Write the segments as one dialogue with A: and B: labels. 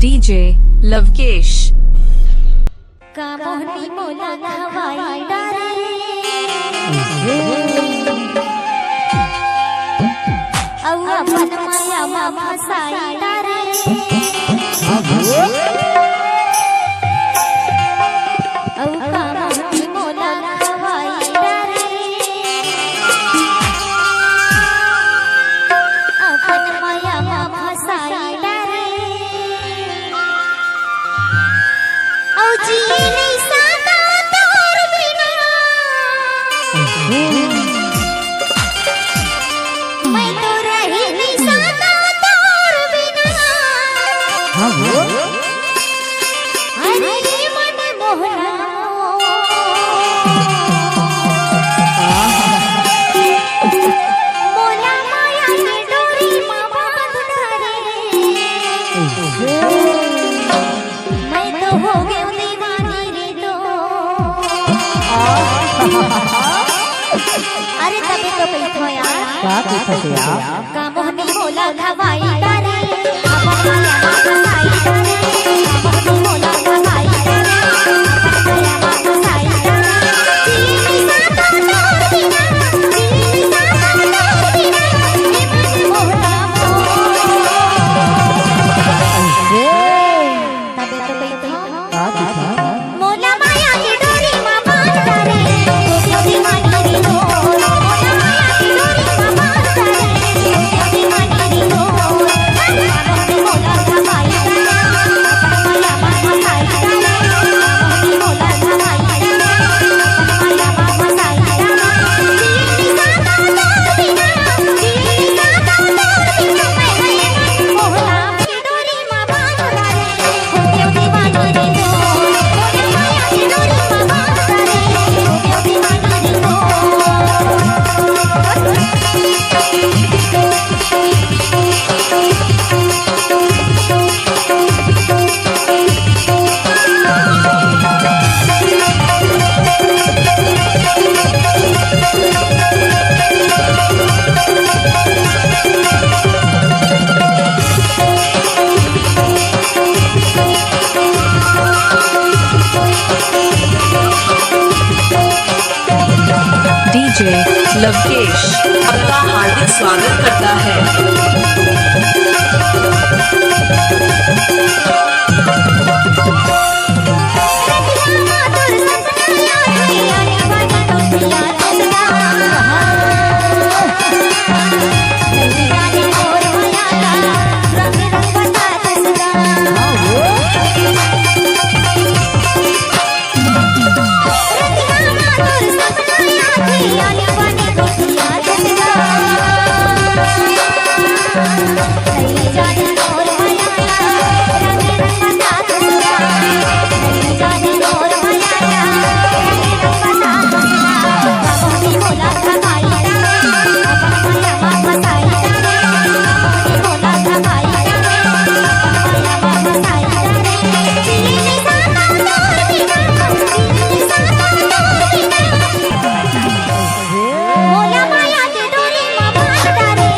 A: DJ Lavkesh
B: का मोहनी मोला हवाई डारे औ अपन माया मा फसाई डारे औ का मोहनी मोला हवाई डारे अपन माया मा फसाई डारे औ जी नहीं साता तोर बिना मैं तो रही नहीं साता तोर बिना अरे मन मोहना मोला माया के डोरी मा बांध डारे मैं तो हो गई दीवानी रे तो अरे तबे तो बैठो यार का मोहनी मोला हवाई डारे अपन माया मा फसाई डारे मोहनी मोला हवाई डारे अपन माया मा फसाई डारे जीनी साता तोर बिना जीनी साता तोर बिना हे मन मोहना तबे तो बैठो मोला माया की डोरी मा बांध डारे हो दीवानी रे तो मोला माया की डोरी मा बांध डारे हो दीवानी रे तो मोहनी मोला हवाई डारे अपन माया मा फसाई डारे मोहनी मोला हवाई डारे अपन माया मा फसाई डारे जीनी साता तोर बिना जीनी साता तोर बिना मैं है मन मोहना की डोरी मा बांध डारे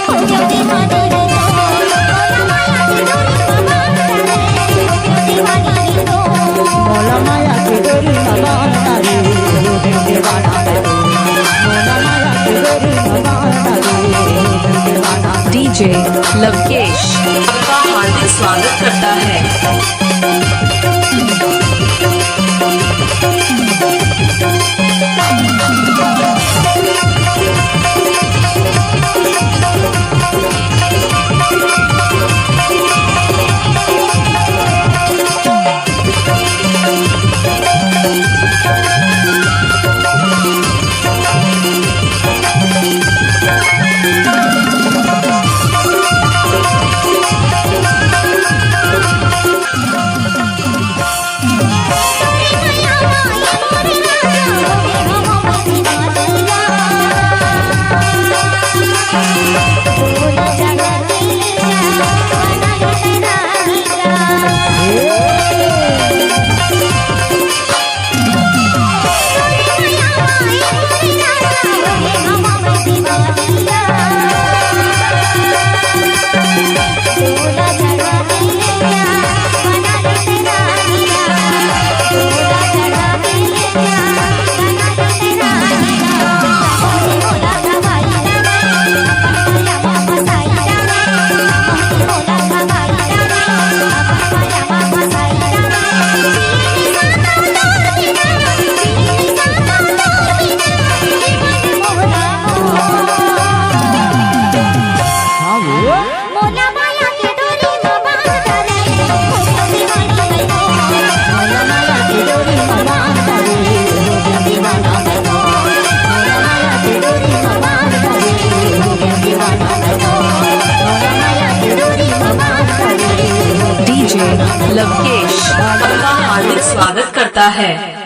B: हो दीवानी रे तो मोला माया की डोरी मा बांध डारे हो दीवानी रे तो
A: DJ लवकेश आपका हार्दिक स्वागत करता है। DJ लवकेश आपका हार्दिक स्वागत करता है। दीवाना करता है।